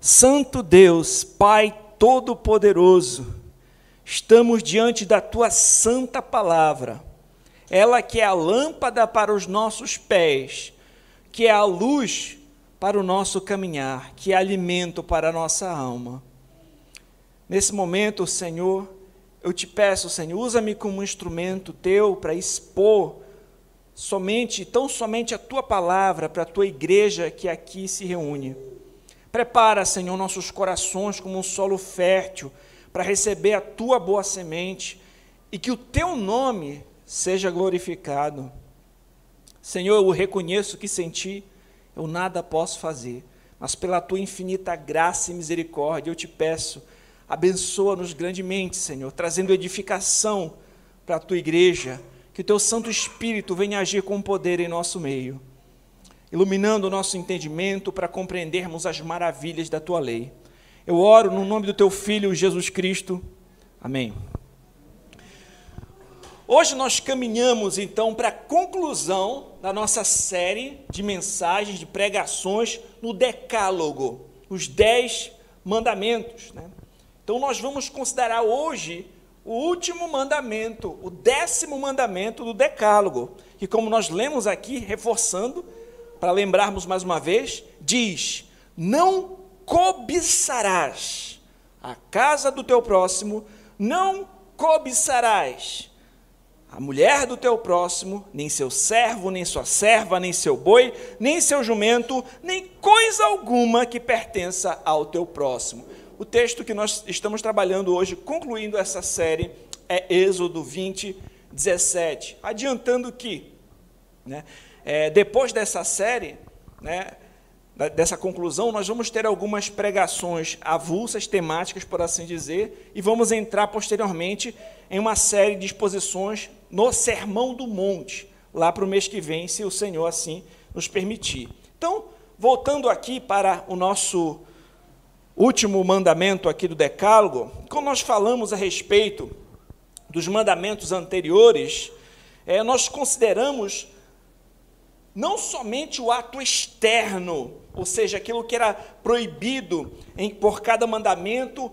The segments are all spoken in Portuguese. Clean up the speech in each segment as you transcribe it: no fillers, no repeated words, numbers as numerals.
Santo Deus, Pai Todo-Poderoso, estamos diante da Tua santa palavra, ela que é a lâmpada para os nossos pés, que é a luz para o nosso caminhar, que é alimento para a nossa alma. Nesse momento, Senhor, eu te peço, Senhor, usa-me como um instrumento Teu para expor tão somente a Tua palavra para a Tua igreja que aqui se reúne. Prepara, Senhor, nossos corações como um solo fértil para receber a Tua boa semente e que o Teu nome seja glorificado. Senhor, eu reconheço que sem Ti eu nada posso fazer, mas pela Tua infinita graça e misericórdia eu te peço, abençoa-nos grandemente, Senhor, trazendo edificação para a Tua igreja, que o Teu Santo Espírito venha agir com poder em nosso meio, iluminando o nosso entendimento para compreendermos as maravilhas da Tua lei. Eu oro no nome do Teu Filho, Jesus Cristo. Amém. Hoje nós caminhamos, então, para a conclusão da nossa série de mensagens, de pregações no Decálogo, os 10 mandamentos, né? Então, nós vamos considerar hoje o último mandamento, o 10º mandamento do Decálogo, que, como nós lemos aqui, reforçando, para lembrarmos mais uma vez, diz: não cobiçarás a casa do teu próximo, não cobiçarás a mulher do teu próximo, nem seu servo, nem sua serva, nem seu boi, nem seu jumento, nem coisa alguma que pertença ao teu próximo. O texto que nós estamos trabalhando hoje, concluindo essa série, é Êxodo 20, 17. Adiantando que, depois dessa série, dessa conclusão, nós vamos ter algumas pregações avulsas, temáticas, por assim dizer, e vamos entrar posteriormente em uma série de exposições no Sermão do Monte, lá para o mês que vem, se o Senhor assim nos permitir. Então, voltando aqui para o nosso último mandamento aqui do Decálogo, quando nós falamos a respeito dos mandamentos anteriores, nós consideramos não somente o ato externo, ou seja, aquilo que era proibido por cada mandamento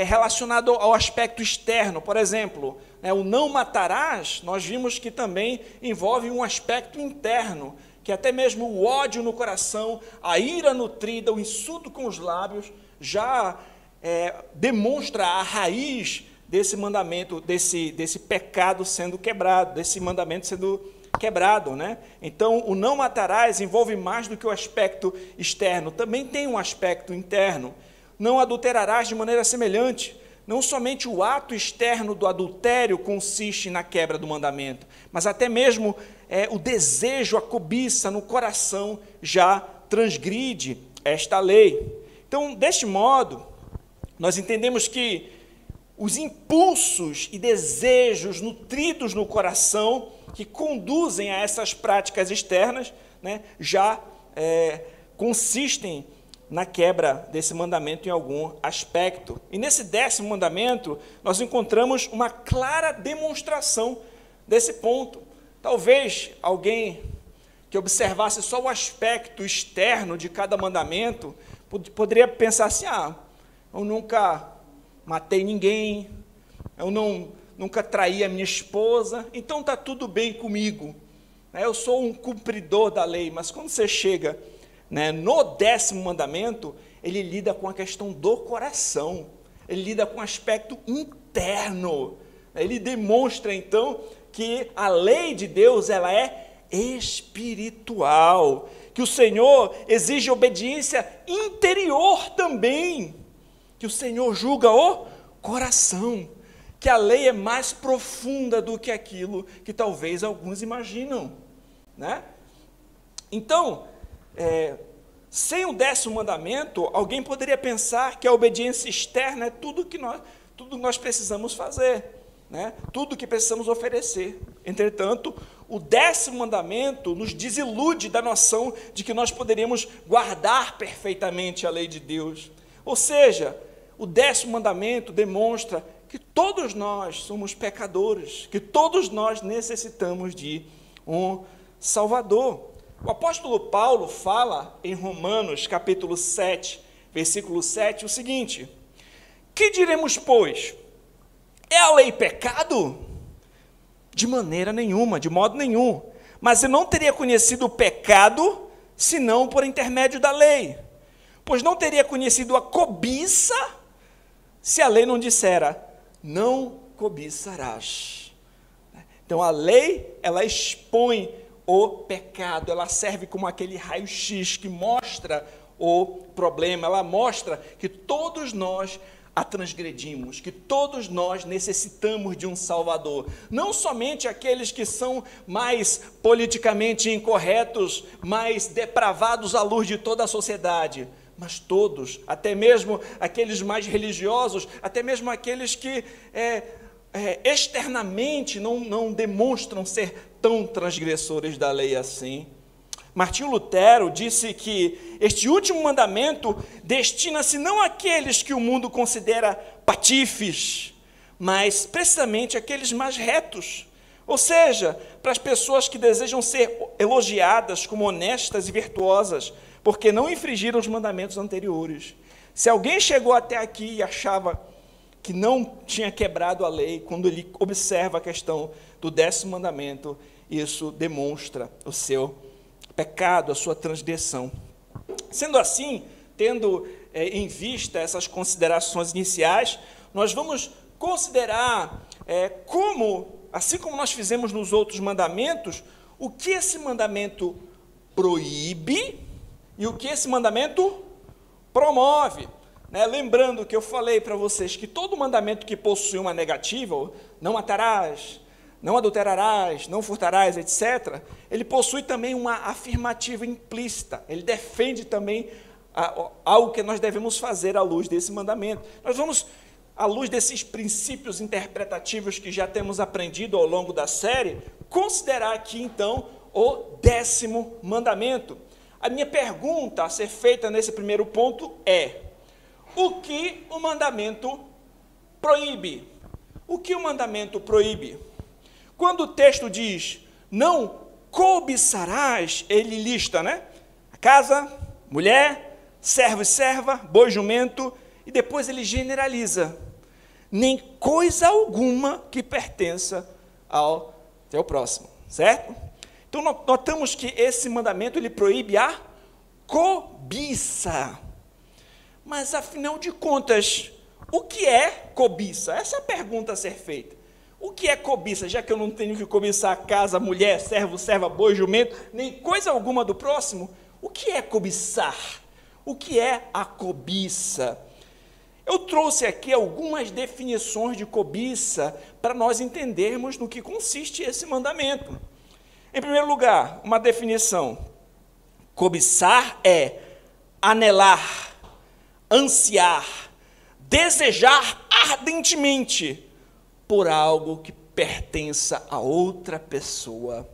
relacionado ao aspecto externo. Por exemplo, o não matarás, nós vimos que também envolve um aspecto interno, que até mesmo o ódio no coração, a ira nutrida, o insulto com os lábios, já demonstra a raiz desse mandamento, desse pecado sendo quebrado, desse mandamento sendo quebrado, né? Então, o não matarás envolve mais do que o aspecto externo, também tem um aspecto interno. Não adulterarás de maneira semelhante. Não somente o ato externo do adultério consiste na quebra do mandamento, mas até mesmo o desejo, a cobiça no coração já transgride esta lei. Então, deste modo, nós entendemos que os impulsos e desejos nutridos no coração que conduzem a essas práticas externas, já consistem na quebra desse mandamento em algum aspecto. E nesse 10º mandamento, nós encontramos uma clara demonstração desse ponto. Talvez alguém que observasse só o aspecto externo de cada mandamento poderia pensar assim: eu nunca matei ninguém, eu nunca traí a minha esposa, então está tudo bem comigo, eu sou um cumpridor da lei. Mas quando você chega no 10º mandamento, ele lida com a questão do coração, ele lida com o aspecto interno, ele demonstra então que a lei de Deus ela é espiritual, que o Senhor exige obediência interior também, que o Senhor julga o coração, que a lei é mais profunda do que aquilo que talvez alguns imaginam, Então, sem o 10º mandamento, alguém poderia pensar que a obediência externa é tudo que nós precisamos fazer, tudo que precisamos oferecer. Entretanto, o 10º mandamento nos desilude da noção de que nós poderíamos guardar perfeitamente a lei de Deus. Ou seja, o 10º mandamento demonstra que todos nós somos pecadores, que todos nós necessitamos de um Salvador. O apóstolo Paulo fala em Romanos, capítulo 7, versículo 7, o seguinte: que diremos, pois? É a lei pecado? De maneira nenhuma, de modo nenhum. Mas eu não teria conhecido o pecado, senão por intermédio da lei. Pois não teria conhecido a cobiça, se a lei não dissera, não cobiçarás. Então a lei, ela expõe o pecado, ela serve como aquele raio-x que mostra o problema, ela mostra que todos nós a transgredimos, que todos nós necessitamos de um Salvador. Não somente aqueles que são mais politicamente incorretos, mais depravados à luz de toda a sociedade, mas todos, até mesmo aqueles mais religiosos, até mesmo aqueles que externamente não demonstram ser tão transgressores da lei assim. Martinho Lutero disse que este último mandamento destina-se não àqueles que o mundo considera patifes, mas precisamente àqueles mais retos, ou seja, para as pessoas que desejam ser elogiadas como honestas e virtuosas, porque não infringiram os mandamentos anteriores. Se alguém chegou até aqui e achava que não tinha quebrado a lei, quando ele observa a questão do 10º mandamento, isso demonstra o seu pecado, a sua transgressão. Sendo assim, tendo em vista essas considerações iniciais, nós vamos considerar assim como nós fizemos nos outros mandamentos, o que esse mandamento proíbe e o que esse mandamento promove. Lembrando que eu falei para vocês que todo mandamento que possui uma negativa, não matarás, não adulterarás, não furtarás, etc., ele possui também uma afirmativa implícita, ele defende também algo que nós devemos fazer à luz desse mandamento. Nós vamos, à luz desses princípios interpretativos que já temos aprendido ao longo da série, considerar aqui, então, o 10º mandamento. A minha pergunta a ser feita nesse primeiro ponto é: o que o mandamento proíbe? O que o mandamento proíbe? Quando o texto diz, não cobiçarás, ele lista, a casa, mulher, servo e serva, boi, jumento, e depois ele generaliza, nem coisa alguma que pertença ao teu próximo, certo? Então, notamos que esse mandamento, ele proíbe a cobiça. Mas, afinal de contas, o que é cobiça? Essa é a pergunta a ser feita. O que é cobiça? Já que eu não tenho que cobiçar a casa, mulher, servo, serva, boi, jumento, nem coisa alguma do próximo, o que é cobiçar? O que é a cobiça? Eu trouxe aqui algumas definições de cobiça para nós entendermos no que consiste esse mandamento. Em primeiro lugar, uma definição: cobiçar é anelar, ansiar, desejar ardentemente por algo que pertença a outra pessoa.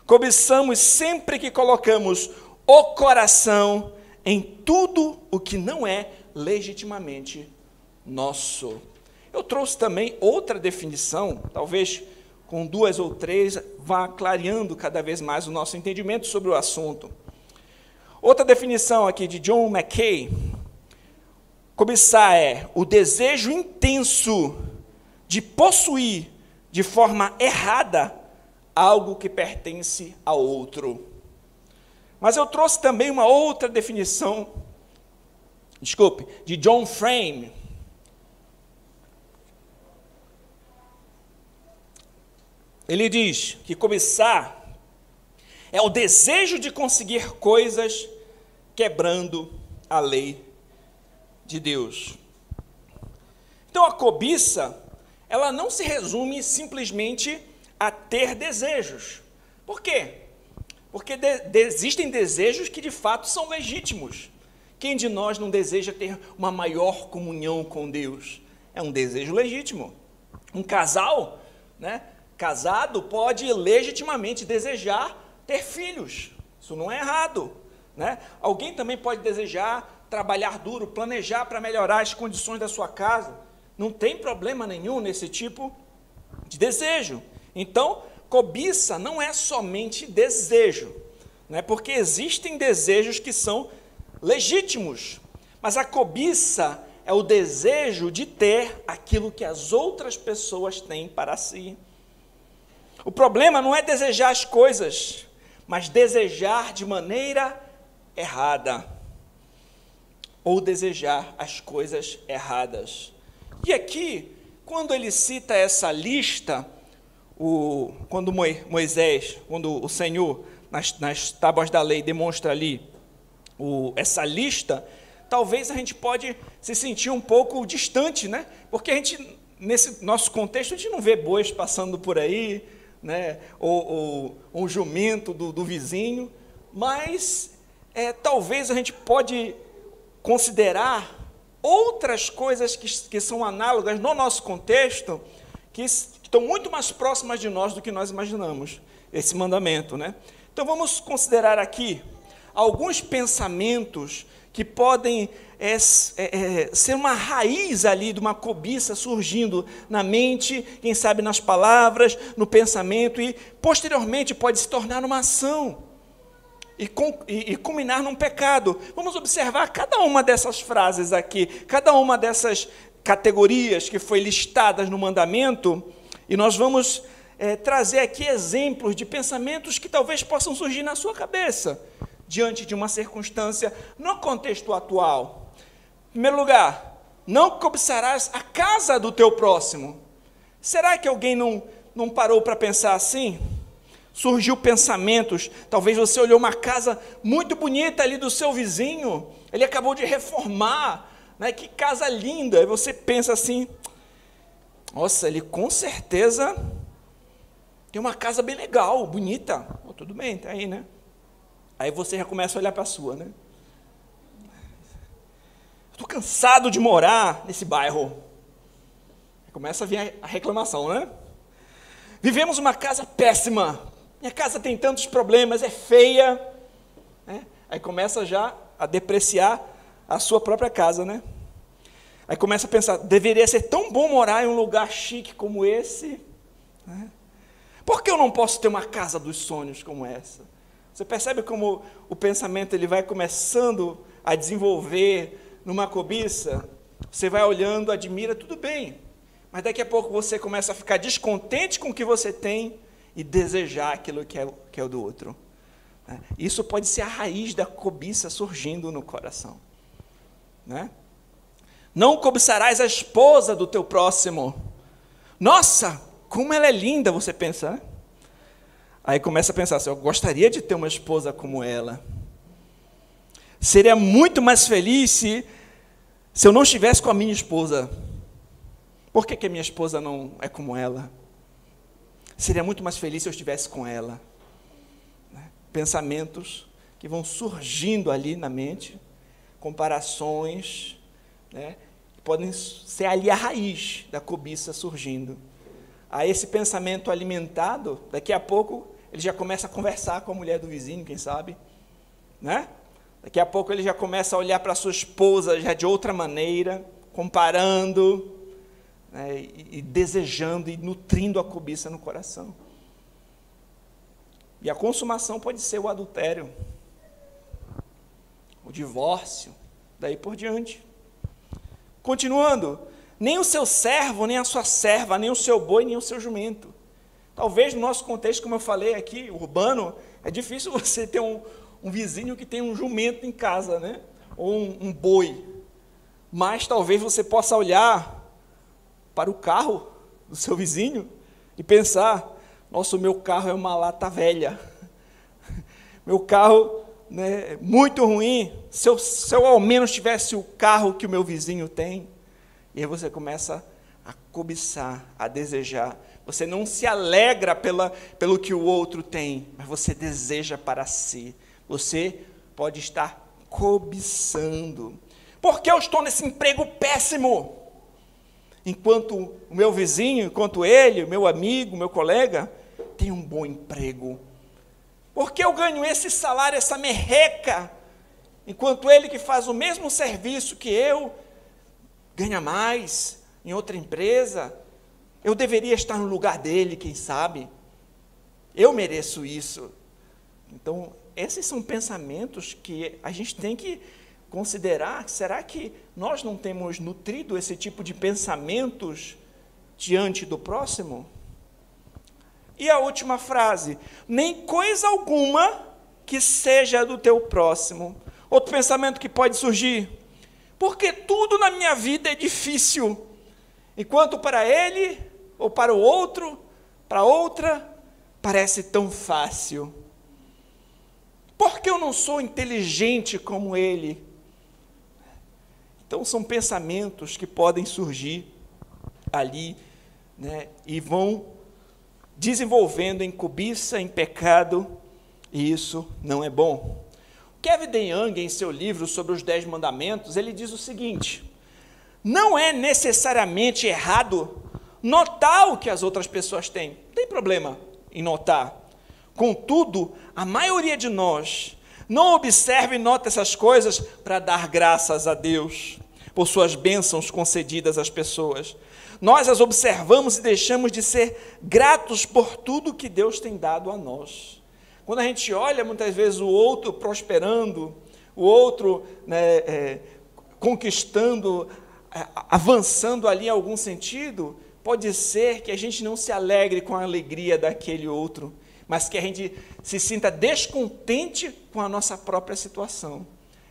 Cobiçamos sempre que colocamos o coração em tudo o que não é legitimamente nosso. Eu trouxe também outra definição, talvez com 2 ou 3, vá clareando cada vez mais o nosso entendimento sobre o assunto. Outra definição aqui de John Mackay: cobiçar é o desejo intenso de possuir de forma errada algo que pertence a outro. Mas eu trouxe também uma outra definição, de John Frame. Ele diz que cobiçar é o desejo de conseguir coisas quebrando a lei de Deus. Então, a cobiça, ela não se resume simplesmente a ter desejos. Por quê? Porque existem desejos que, de fato, são legítimos. Quem de nós não deseja ter uma maior comunhão com Deus? É um desejo legítimo. Um casal, casado, pode legitimamente desejar ter filhos. Isso não é errado. Alguém também pode desejar trabalhar duro, planejar para melhorar as condições da sua casa. Não tem problema nenhum nesse tipo de desejo. Então, cobiça não é somente desejo, porque existem desejos que são legítimos, Mas a cobiça é o desejo de ter aquilo que as outras pessoas têm para si. O problema não é desejar as coisas, mas desejar de maneira errada. Ou desejar as coisas erradas. E aqui, quando ele cita essa lista, quando Moisés, quando o Senhor, nas tábuas da lei, demonstra ali essa lista, talvez a gente pode se sentir um pouco distante, né? Porque a gente, nesse nosso contexto, a gente não vê bois passando por aí, né? Ou um jumento do vizinho, mas talvez a gente pode considerar outras coisas que são análogas no nosso contexto, que estão muito mais próximas de nós do que nós imaginamos, esse mandamento, né? Então vamos considerar aqui alguns pensamentos que podem ser uma raiz ali de uma cobiça surgindo na mente, quem sabe nas palavras, no pensamento, e posteriormente pode se tornar uma ação e culminar num pecado. Vamos observar cada uma dessas frases aqui, cada uma dessas categorias que foi listadas no mandamento, e nós vamos trazer aqui exemplos de pensamentos que talvez possam surgir na sua cabeça, diante de uma circunstância no contexto atual. Em primeiro lugar, não cobiçarás a casa do teu próximo. Será que alguém não parou para pensar assim? Surgiu pensamentos, talvez você olhou uma casa muito bonita ali do seu vizinho, ele acabou de reformar, né? Que casa linda, e você pensa assim, nossa, ele com certeza tem uma casa bem legal, bonita, tudo bem, tá aí, né? Aí você já começa a olhar para a sua, né? Estou cansado de morar nesse bairro. Começa a vir a reclamação, né? Vivemos uma casa péssima. Minha casa tem tantos problemas, é feia. Né? Aí começa já a depreciar a sua própria casa, né? Aí começa a pensar, deveria ser tão bom morar em um lugar chique como esse. Né? Por que eu não posso ter uma casa dos sonhos como essa? Você percebe como o pensamento ele vai começando a desenvolver numa cobiça? Você vai olhando, admira, tudo bem. Mas daqui a pouco você começa a ficar descontente com o que você tem e desejar aquilo que é o do outro. Isso pode ser a raiz da cobiça surgindo no coração. Né? Não cobiçarás a esposa do teu próximo. Nossa, como ela é linda, você pensa, né? Aí começa a pensar assim, eu gostaria de ter uma esposa como ela. Seria muito mais feliz se eu não estivesse com a minha esposa. Por que a minha esposa não é como ela? Seria muito mais feliz se eu estivesse com ela. Pensamentos que vão surgindo ali na mente, comparações, né, que podem ser ali a raiz da cobiça surgindo. A esse pensamento alimentado, daqui a pouco ele já começa a conversar com a mulher do vizinho, quem sabe, né? Daqui a pouco ele já começa a olhar para a sua esposa já de outra maneira, comparando, né, e desejando e nutrindo a cobiça no coração. E a consumação pode ser o adultério, o divórcio, daí por diante. Continuando, nem o seu servo, nem a sua serva, nem o seu boi, nem o seu jumento. Talvez no nosso contexto, como eu falei aqui, urbano, é difícil você ter um vizinho que tem um jumento em casa, né? Ou um boi. Mas talvez você possa olhar para o carro do seu vizinho e pensar, nossa, o meu carro é uma lata velha. Meu carro, né, é muito ruim. Se eu ao menos tivesse o carro que o meu vizinho tem. E aí você começa a cobiçar, a desejar. Você não se alegra pelo que o outro tem, mas você deseja para si. Você pode estar cobiçando. Por que eu estou nesse emprego péssimo? Enquanto o meu vizinho, enquanto ele, o meu amigo, o meu colega, tem um bom emprego. Por que eu ganho esse salário, essa merreca, enquanto ele que faz o mesmo serviço que eu, ganha mais em outra empresa? Eu deveria estar no lugar dele, quem sabe? Eu mereço isso. Então, esses são pensamentos que a gente tem que considerar, será que nós não temos nutrido esse tipo de pensamentos diante do próximo? E a última frase, nem coisa alguma que seja do teu próximo. Outro pensamento que pode surgir, porque tudo na minha vida é difícil, enquanto para ele, ou para o outro, para outra, parece tão fácil. Por que eu não sou inteligente como ele? Então, são pensamentos que podem surgir ali, né, e vão desenvolvendo em cobiça, em pecado, e isso não é bom. Kevin DeYoung, em seu livro sobre os 10 mandamentos, ele diz o seguinte: não é necessariamente errado notar o que as outras pessoas têm. Não tem problema em notar. Contudo, a maioria de nós não observa e nota essas coisas para dar graças a Deus por suas bênçãos concedidas às pessoas. Nós as observamos e deixamos de ser gratos por tudo que Deus tem dado a nós. Quando a gente olha, muitas vezes, o outro prosperando, o outro, né, conquistando, avançando ali em algum sentido, pode ser que a gente não se alegre com a alegria daquele outro, mas que a gente se sinta descontente com a nossa própria situação.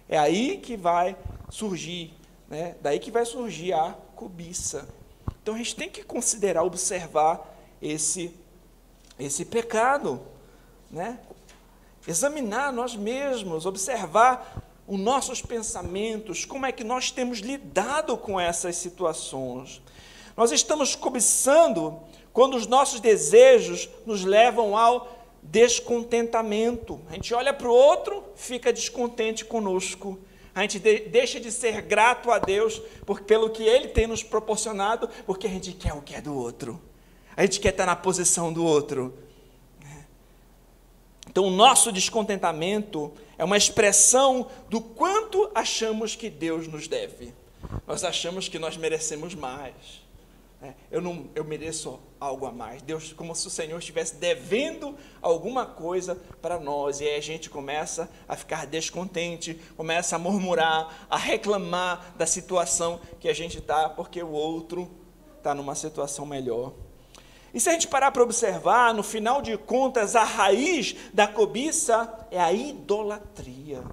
É aí que vai surgir, né, daí que vai surgir a cobiça. Então, a gente tem que considerar, observar esse pecado, né? Examinar nós mesmos, observar os nossos pensamentos, como é que nós temos lidado com essas situações. Nós estamos cobiçando quando os nossos desejos nos levam ao descontentamento. A gente olha para o outro, fica descontente conosco. A gente deixa de ser grato a Deus pelo que Ele tem nos proporcionado, porque a gente quer o que é do outro. A gente quer estar na posição do outro. Então, o nosso descontentamento é uma expressão do quanto achamos que Deus nos deve. Nós achamos que nós merecemos mais. Eu mereço algo a mais. Deus, como se o Senhor estivesse devendo alguma coisa para nós. E aí a gente começa a ficar descontente, começa a murmurar, a reclamar da situação que a gente está, porque o outro está numa situação melhor. E se a gente parar para observar, no final de contas, a raiz da cobiça é a idolatria.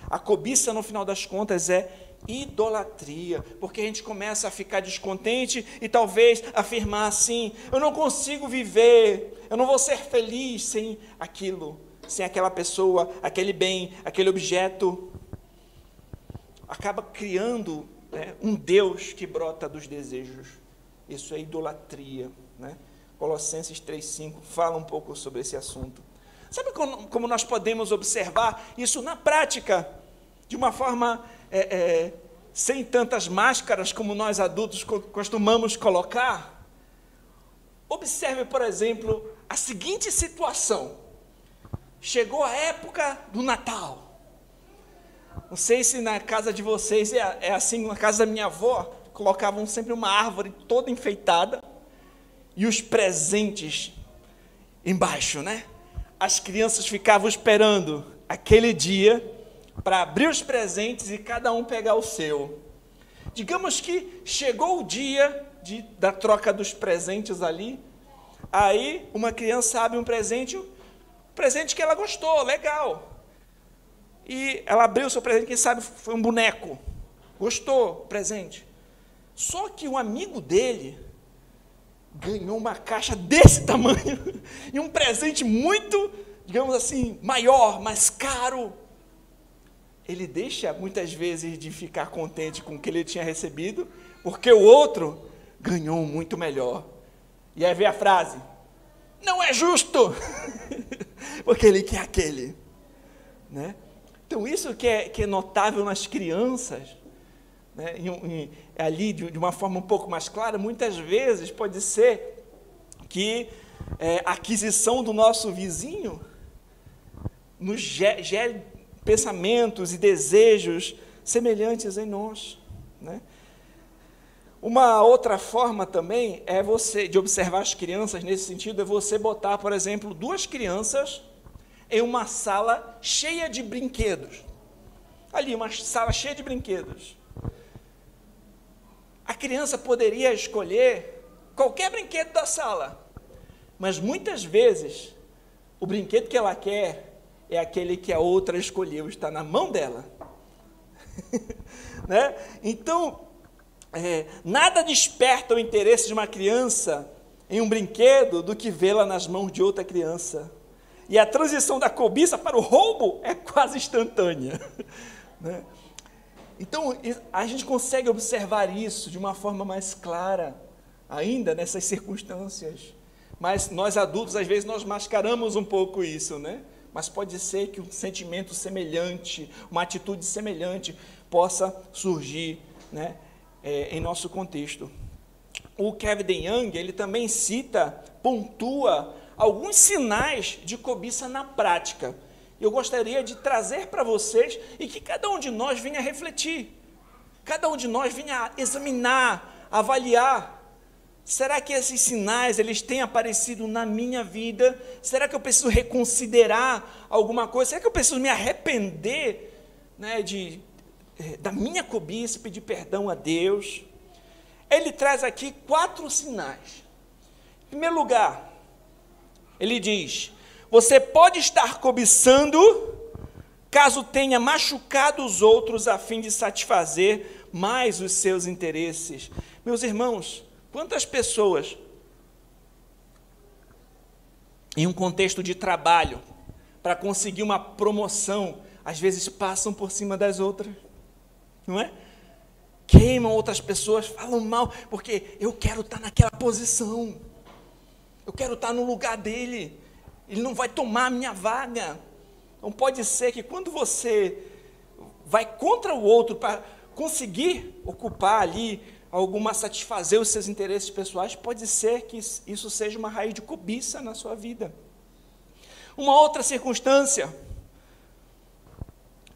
A cobiça, no final das contas, é idolatria, porque a gente começa a ficar descontente e talvez afirmar assim: eu não consigo viver, eu não vou ser feliz sem aquilo, sem aquela pessoa, aquele bem, aquele objeto. Acaba criando, né, um Deus que brota dos desejos. Isso é idolatria, né? Colossenses 3,5 fala um pouco sobre esse assunto. Sabe como nós podemos observar isso na prática, de uma forma sem tantas máscaras como nós adultos costumamos colocar? Observe, por exemplo, a seguinte situação. Chegou a época do Natal. Não sei se na casa de vocês é assim. Na casa da minha avó, colocavam sempre uma árvore toda enfeitada e os presentes embaixo, né? As crianças ficavam esperando aquele dia para abrir os presentes e cada um pegar o seu. Digamos que chegou o dia da troca dos presentes ali, aí uma criança abre um presente que ela gostou, legal. E ela abriu o seu presente, quem sabe foi um boneco, gostou do presente. Só que um amigo dele ganhou uma caixa desse tamanho e um presente muito, digamos assim, maior, mais caro. Ele deixa muitas vezes de ficar contente com o que ele tinha recebido, porque o outro ganhou um muito melhor. E aí vem a frase: não é justo, porque ele quer aquele, né? Então, isso que é notável nas crianças, né? Ali, de uma forma um pouco mais clara, muitas vezes pode ser que a aquisição do nosso vizinho nos gere pensamentos e desejos semelhantes em nós, né? Uma outra forma também de observar as crianças nesse sentido, é você botar, por exemplo, 2 crianças em uma sala cheia de brinquedos. ali uma sala cheia de brinquedos. A criança poderia escolher qualquer brinquedo da sala, mas muitas vezes o brinquedo que ela quer é aquele que a outra escolheu, está na mão dela. Né? Então, nada desperta o interesse de uma criança em um brinquedo do que vê-la nas mãos de outra criança. E a transição da cobiça para o roubo é quase instantânea. Né? Então, a gente consegue observar isso de uma forma mais clara, ainda nessas circunstâncias. Mas nós adultos, às vezes, nós mascaramos um pouco isso, né? Mas pode ser que um sentimento semelhante, uma atitude semelhante possa surgir, né, em nosso contexto. O Kevin DeYoung, ele também pontua alguns sinais de cobiça na prática. Eu gostaria de trazer para vocês e que cada um de nós venha refletir, cada um de nós venha examinar, avaliar. Será que esses sinais, eles têm aparecido na minha vida? Será que eu preciso reconsiderar alguma coisa? Será que eu preciso me arrepender, né, da minha cobiça, pedir perdão a Deus? Ele traz aqui 4 sinais. Em primeiro lugar, ele diz: você pode estar cobiçando caso tenha machucado os outros a fim de satisfazer mais os seus interesses. Meus irmãos, quantas pessoas, em um contexto de trabalho, para conseguir uma promoção, às vezes passam por cima das outras, não é? Queimam outras pessoas, falam mal, porque eu quero estar naquela posição, eu quero estar no lugar dele, ele não vai tomar a minha vaga. Então pode ser que quando você vai contra o outro para conseguir ocupar ali, satisfazer os seus interesses pessoais, pode ser que isso seja uma raiz de cobiça na sua vida. Uma outra circunstância,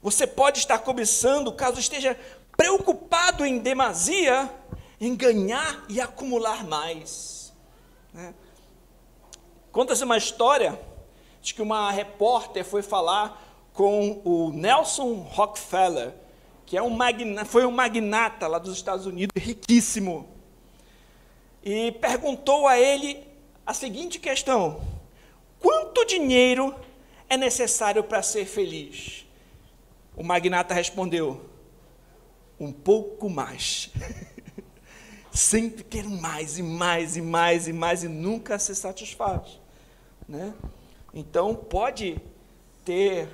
você pode estar cobiçando caso esteja preocupado em demasia em ganhar e acumular mais. Né? Conta-se uma história de que uma repórter foi falar com o Nelson Rockefeller, que foi um magnata lá dos Estados Unidos, riquíssimo, e perguntou a ele a seguinte questão: quanto dinheiro é necessário para ser feliz? O magnata respondeu: um pouco mais. Sempre quero mais e mais e mais e mais e nunca se satisfaz. Né? Então, pode ter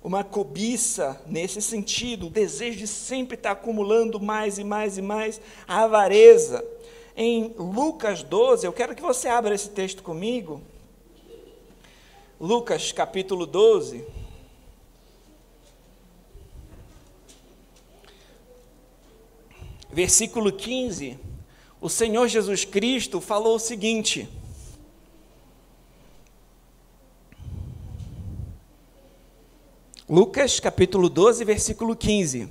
uma cobiça nesse sentido, o desejo de sempre estar acumulando mais e mais e mais, a avareza. Em Lucas 12, eu quero que você abra esse texto comigo. Lucas, capítulo 12. Versículo 15, o Senhor Jesus Cristo falou o seguinte: Lucas, capítulo 12, versículo 15.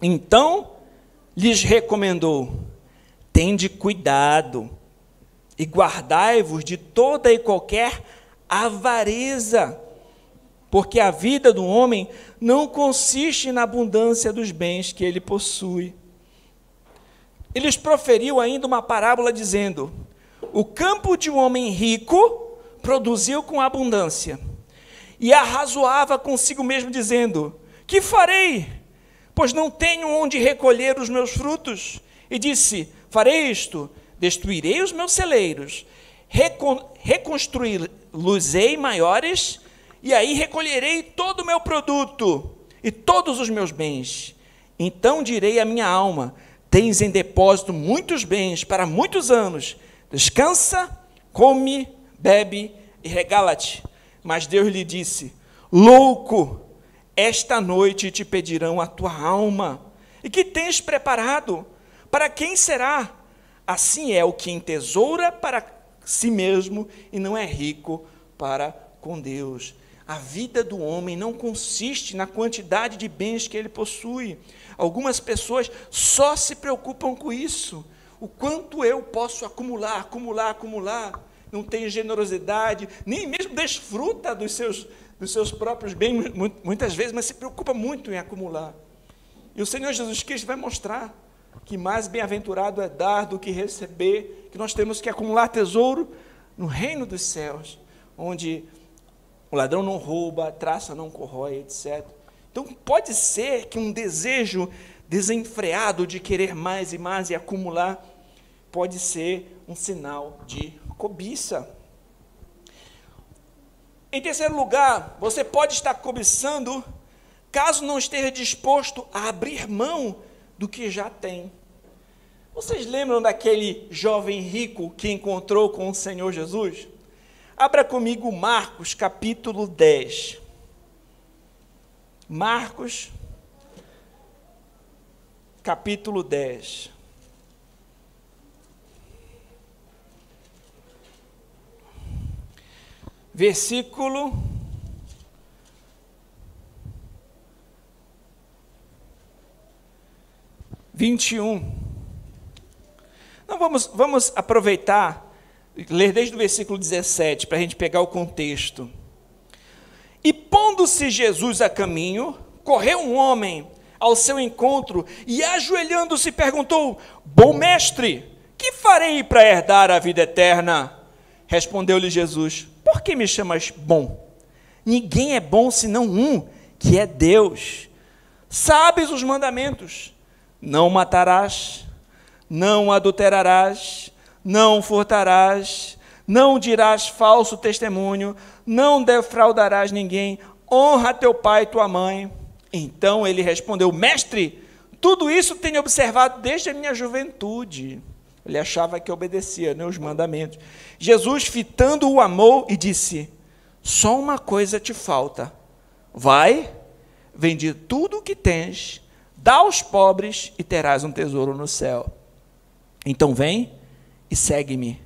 Então lhes recomendou: tende cuidado e guardai-vos de toda e qualquer avareza, porque a vida do homem não consiste na abundância dos bens que ele possui. Ele lhes proferiu ainda uma parábola dizendo: o campo de um homem rico produziu com abundância, e arrazoava consigo mesmo dizendo: que farei? Pois não tenho onde recolher os meus frutos. E disse: farei isto, destruirei os meus celeiros, reconstruí-los-ei maiores, e aí recolherei todo o meu produto e todos os meus bens. Então direi à minha alma: tens em depósito muitos bens para muitos anos. Descansa, come, bebe e regala-te. Mas Deus lhe disse: louco, esta noite te pedirão a tua alma. E que tens preparado? Para quem será? Assim é o que entesoura para si mesmo e não é rico para com Deus. A vida do homem não consiste na quantidade de bens que ele possui. Algumas pessoas só se preocupam com isso. O quanto eu posso acumular. não tem generosidade, nem mesmo desfruta dos seus próprios bens, muitas vezes, mas se preocupa muito em acumular. E o Senhor Jesus Cristo vai mostrar que mais bem-aventurado é dar do que receber, que nós temos que acumular tesouro no reino dos céus, onde o ladrão não rouba, a traça não corrói, etc. Então, pode ser que um desejo desenfreado de querer mais e mais e acumular, pode ser um sinal de cobiça. Em terceiro lugar, você pode estar cobiçando, caso não esteja disposto a abrir mão do que já tem. Vocês lembram daquele jovem rico que encontrou com o Senhor Jesus? Abra comigo Marcos, capítulo 10. Marcos, capítulo 10. Versículo 21. Então vamos aproveitar, ler desde o versículo 17, para a gente pegar o contexto. E pondo-se Jesus a caminho, correu um homem ao seu encontro e, ajoelhando-se, perguntou: Bom mestre, que farei para herdar a vida eterna? Respondeu-lhe Jesus: Por que me chamas bom? Ninguém é bom senão um, que é Deus. Sabes os mandamentos: não matarás, não adulterarás, não furtarás, não dirás falso testemunho, não defraudarás ninguém, honra teu pai e tua mãe. Então ele respondeu: Mestre, tudo isso tenho observado desde a minha juventude. Ele achava que obedecia, né, os mandamentos. Jesus, fitando-o, amou e disse: Só uma coisa te falta. Vai, vende tudo o que tens, dá aos pobres e terás um tesouro no céu. Então vem e segue-me.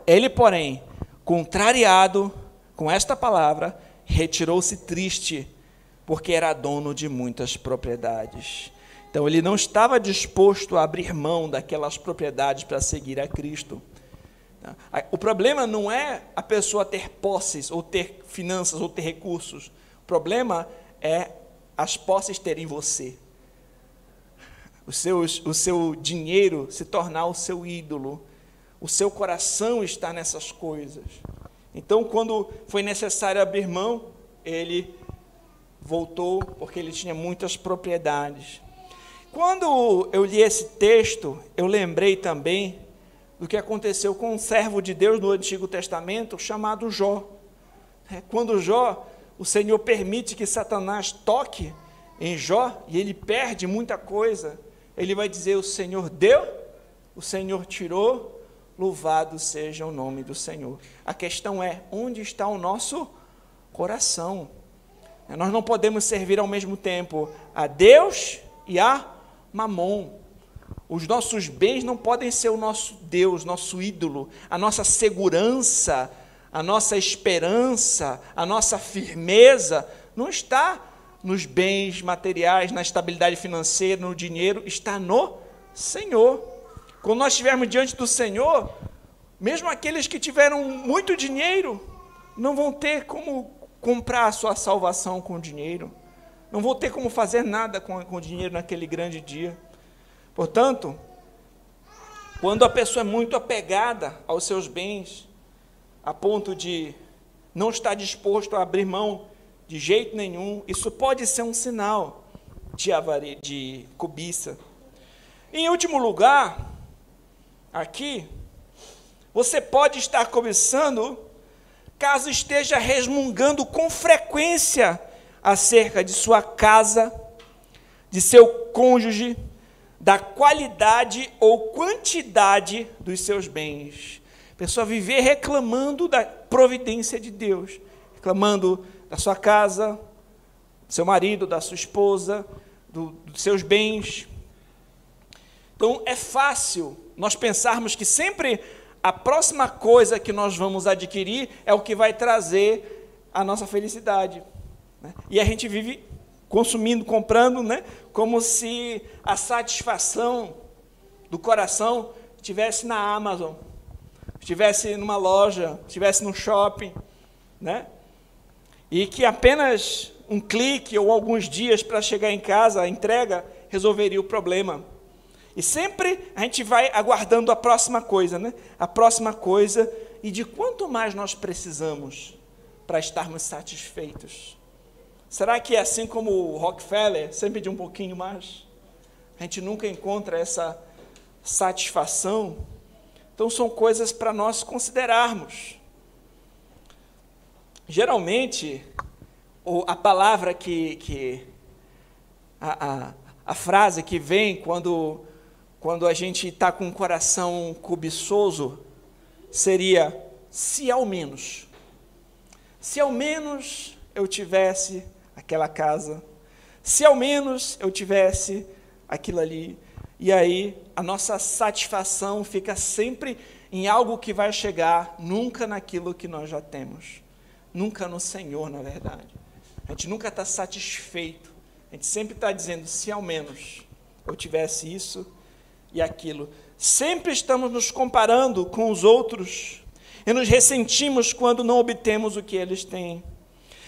Ele, porém, contrariado com esta palavra, retirou-se triste, porque era dono de muitas propriedades. Então, ele não estava disposto a abrir mão daquelas propriedades para seguir a Cristo. O problema não é a pessoa ter posses, ou ter finanças, ou ter recursos. O problema é as posses terem você. O seu dinheiro se tornar o seu ídolo. O seu coração está nessas coisas. Então, quando foi necessário abrir mão, ele voltou, porque ele tinha muitas propriedades. Quando eu li esse texto, eu lembrei também do que aconteceu com um servo de Deus no Antigo Testamento, chamado Jó. Quando Jó, o Senhor permite que Satanás toque em Jó, e ele perde muita coisa, ele vai dizer: o Senhor deu, o Senhor tirou, louvado seja o nome do Senhor. A questão é, onde está o nosso coração? Nós não podemos servir ao mesmo tempo a Deus e a Mamon. Os nossos bens não podem ser o nosso Deus, nosso ídolo, a nossa segurança, a nossa esperança, a nossa firmeza não está nos bens materiais, na estabilidade financeira, no dinheiro, está no Senhor. Quando nós estivermos diante do Senhor, mesmo aqueles que tiveram muito dinheiro, não vão ter como comprar a sua salvação com dinheiro. Não vou ter como fazer nada com dinheiro naquele grande dia. Portanto, quando a pessoa é muito apegada aos seus bens, a ponto de não estar disposto a abrir mão de jeito nenhum, isso pode ser um sinal de cobiça. Em último lugar, aqui, você pode estar cobiçando caso esteja resmungando com frequência acerca de sua casa, de seu cônjuge, da qualidade ou quantidade dos seus bens. A pessoa viver reclamando da providência de Deus, reclamando da sua casa, do seu marido, da sua esposa, dos seus bens. Então, é fácil nós pensarmos que sempre a próxima coisa que nós vamos adquirir é o que vai trazer a nossa felicidade. E a gente vive consumindo, comprando, como se a satisfação do coração estivesse na Amazon, estivesse numa loja, estivesse num shopping, né? E que apenas um clique ou alguns dias para chegar em casa, a entrega, resolveria o problema. E sempre a gente vai aguardando a próxima coisa, né? A próxima coisa, e de quanto mais nós precisamos para estarmos satisfeitos. Será que é assim como o Rockefeller, sempre de um pouquinho mais? A gente nunca encontra essa satisfação. Então, são coisas para nós considerarmos. Geralmente, a palavra a frase que vem quando a gente está com o coração cobiçoso, seria, se ao menos eu tivesse aquela casa, se ao menos eu tivesse aquilo ali, e aí a nossa satisfação fica sempre em algo que vai chegar, nunca naquilo que nós já temos, nunca no Senhor, na verdade. A gente nunca está satisfeito, a gente sempre está dizendo, se ao menos eu tivesse isso e aquilo. Sempre estamos nos comparando com os outros e nos ressentimos quando não obtemos o que eles têm.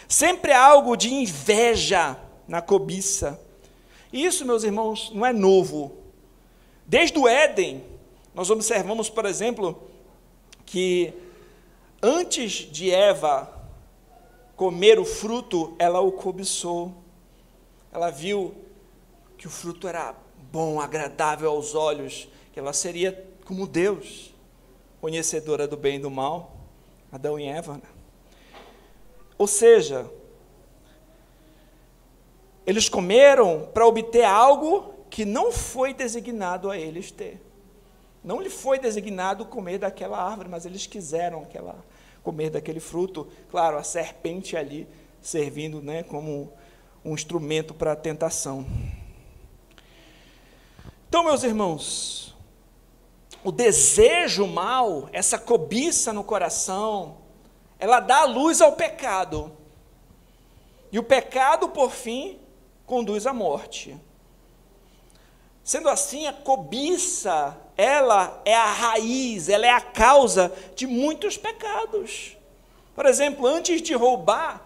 Sempre há algo de inveja na cobiça. E isso, meus irmãos, não é novo. Desde o Éden, nós observamos, por exemplo, que antes de Eva comer o fruto, ela o cobiçou. Ela viu que o fruto era bom, agradável aos olhos, que ela seria como Deus, conhecedora do bem e do mal, Adão e Eva, né? Ou seja, eles comeram para obter algo que não foi designado a eles ter. Não lhe foi designado comer daquela árvore, mas eles quiseram comer daquele fruto. Claro, a serpente ali servindo, né, como um instrumento para a tentação. Então, meus irmãos, o desejo mal, essa cobiça no coração, ela dá luz ao pecado. E o pecado, por fim, conduz à morte. Sendo assim, a cobiça, ela é a raiz, ela é a causa de muitos pecados. Por exemplo, antes de roubar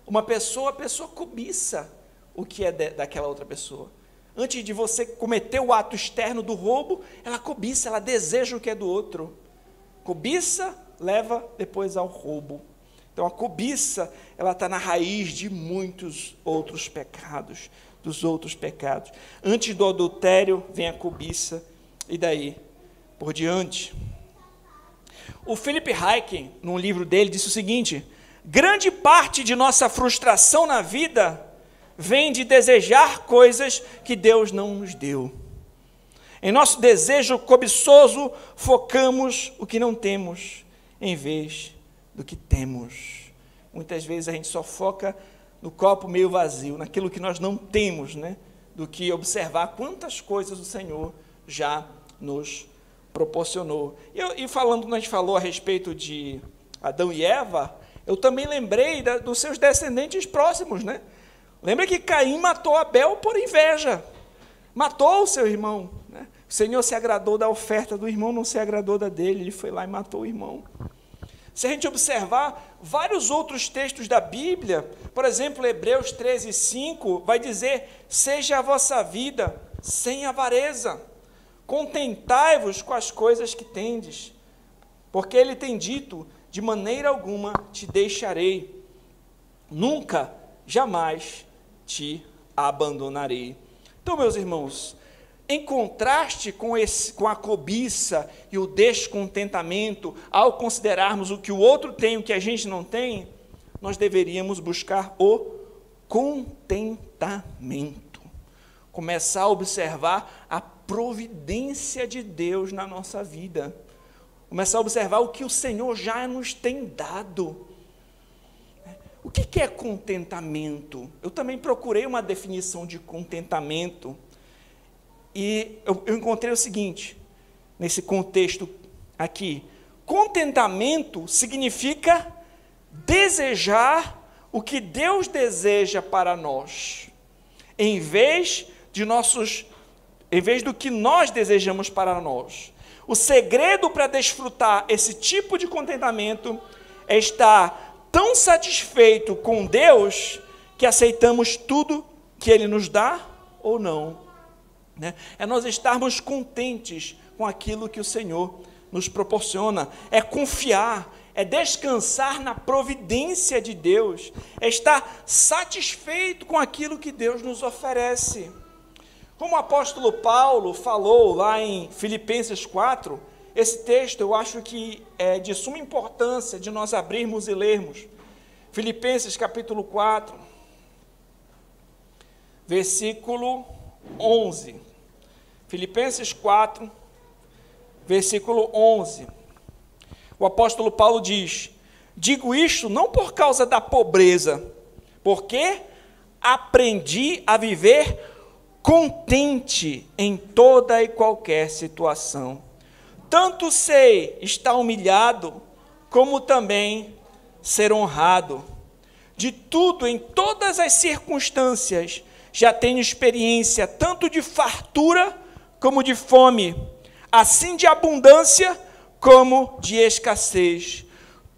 uma pessoa, a pessoa cobiça o que é daquela outra pessoa. Antes de você cometer o ato externo do roubo, ela cobiça, ela deseja o que é do outro. Cobiça leva depois ao roubo. Então, a cobiça, ela está na raiz de muitos outros pecados, dos outros pecados. Antes do adultério, vem a cobiça, e daí por diante. O Philip Ryken, num livro dele, disse o seguinte: grande parte de nossa frustração na vida vem de desejar coisas que Deus não nos deu. Em nosso desejo cobiçoso, focamos o que não temos, em vez do que temos. Muitas vezes a gente só foca no copo meio vazio, naquilo que nós não temos, né? Do que observar quantas coisas o Senhor já nos proporcionou. E falando, quando a gente falou a respeito de Adão e Eva, eu também lembrei dos seus descendentes próximos, né? Lembra que Caim matou Abel por inveja, matou o seu irmão, né? O Senhor se agradou da oferta do irmão, não se agradou da dele, ele foi lá e matou o irmão. Se a gente observar vários outros textos da Bíblia, por exemplo, Hebreus 13:5, vai dizer: seja a vossa vida sem avareza, contentai-vos com as coisas que tendes, porque ele tem dito: de maneira alguma te deixarei, nunca, jamais te abandonarei. Então, meus irmãos, em contraste com a cobiça e o descontentamento, ao considerarmos o que o outro tem, o que a gente não tem, nós deveríamos buscar o contentamento. Começar a observar a providência de Deus na nossa vida. Começar a observar o que o Senhor já nos tem dado. O que é contentamento? Eu também procurei uma definição de contentamento. E eu encontrei o seguinte, nesse contexto aqui: contentamento significa desejar o que Deus deseja para nós, em vez do que nós desejamos para nós. O segredo para desfrutar esse tipo de contentamento é estar tão satisfeito com Deus que aceitamos tudo que Ele nos dá ou não, né? É nós estarmos contentes com aquilo que o Senhor nos proporciona, é confiar, é descansar na providência de Deus, é estar satisfeito com aquilo que Deus nos oferece. Como o apóstolo Paulo falou lá em Filipenses 4, esse texto eu acho que é de suma importância de nós abrirmos e lermos. Filipenses capítulo 4, versículo 11. Filipenses 4, versículo 11. O apóstolo Paulo diz: digo isto não por causa da pobreza, porque aprendi a viver contente em toda e qualquer situação. Tanto sei estar humilhado, como também ser honrado. De tudo, em todas as circunstâncias, já tenho experiência tanto de fartura como de fome, assim de abundância como de escassez.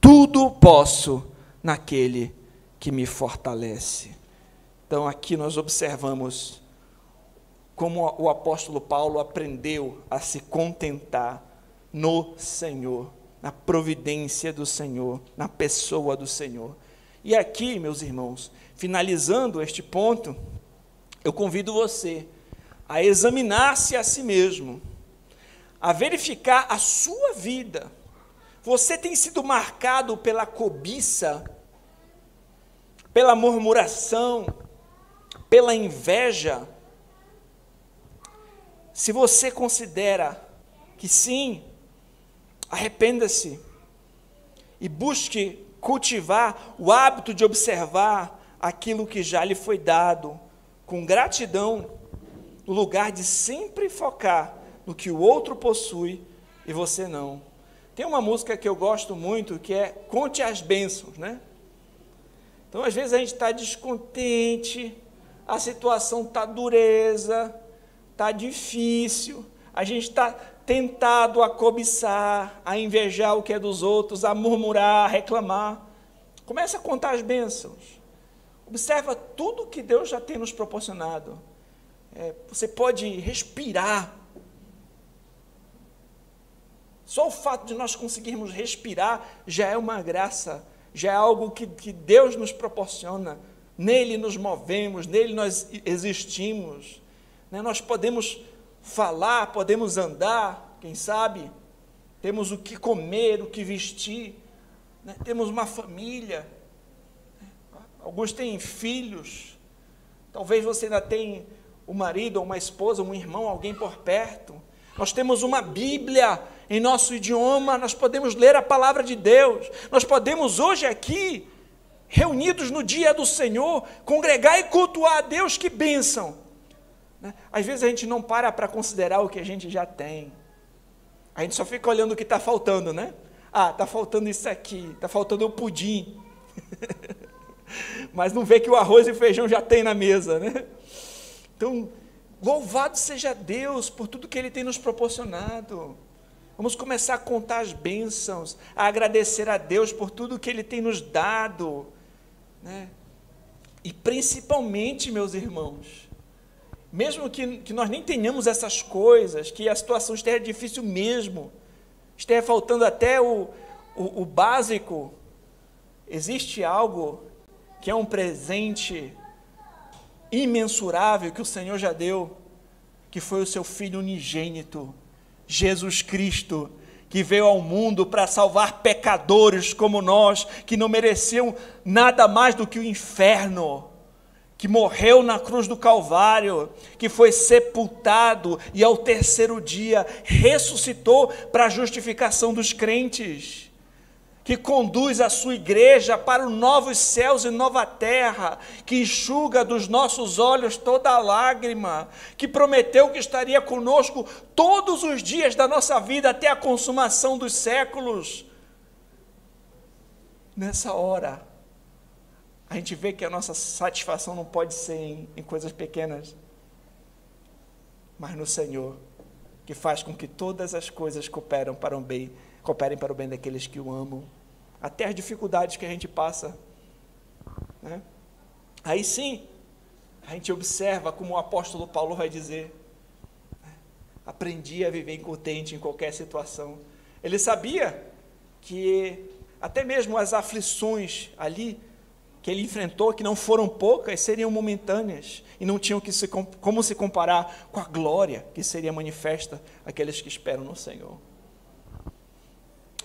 Tudo posso naquele que me fortalece. Então aqui nós observamos como o apóstolo Paulo aprendeu a se contentar no Senhor, na providência do Senhor, na pessoa do Senhor. E aqui, meus irmãos, finalizando este ponto, eu convido você a examinar-se a si mesmo, a verificar a sua vida. Você tem sido marcado pela cobiça, pela murmuração, pela inveja? Se você considera que sim, arrependa-se e busque cultivar o hábito de observar aquilo que já lhe foi dado com gratidão, no lugar de sempre focar no que o outro possui e você não. Tem uma música que eu gosto muito, que é Conte as Bênçãos, né? Então, às vezes a gente está descontente, a situação está dureza, está difícil, a gente está tentado a cobiçar, a invejar o que é dos outros, a murmurar, a reclamar. Começa a contar as bênçãos. Observa tudo que Deus já tem nos proporcionado. Você pode respirar. Só o fato de nós conseguirmos respirar já é uma graça, já é algo que Deus nos proporciona. Nele nos movemos, nele nós existimos. Nós podemos falar, podemos andar, quem sabe, temos o que comer, o que vestir, temos uma família, alguns têm filhos, talvez você ainda tenha um marido, ou uma esposa, um irmão, alguém por perto. Nós temos uma Bíblia em nosso idioma, nós podemos ler a palavra de Deus, nós podemos hoje aqui, reunidos no dia do Senhor, congregar e cultuar a Deus. Que bênção! Às vezes a gente não para considerar o que a gente já tem, a gente só fica olhando o que está faltando, né? Está faltando isso aqui, está faltando o pudim, mas não vê que o arroz e o feijão já tem na mesa, né? Então, louvado seja Deus por tudo que Ele tem nos proporcionado. Vamos começar a contar as bênçãos, a agradecer a Deus por tudo que Ele tem nos dado, né? E principalmente, meus irmãos, mesmo que nós nem tenhamos essas coisas, que a situação esteja difícil mesmo, esteja faltando até o básico, existe algo que é um presente imensurável que o Senhor já deu, que foi o seu Filho unigênito, Jesus Cristo, que veio ao mundo para salvar pecadores como nós, que não mereciam nada mais do que o inferno, que morreu na cruz do Calvário, que foi sepultado e ao terceiro dia ressuscitou para a justificação dos crentes, que conduz a sua igreja para os novos céus e nova terra, que enxuga dos nossos olhos toda a lágrima, que prometeu que estaria conosco todos os dias da nossa vida até a consumação dos séculos. Nessa hora, a gente vê que a nossa satisfação não pode ser em coisas pequenas, mas no Senhor. que faz com que todas as coisas cooperem para o bem daqueles que o amam. Até as dificuldades que a gente passa, né? Aí sim, a gente observa como o apóstolo Paulo vai dizer: aprendi a viver contente em qualquer situação. Ele sabia que até mesmo as aflições ali que ele enfrentou, que não foram poucas, seriam momentâneas e não tinham como se comparar com a glória que seria manifesta àqueles que esperam no Senhor.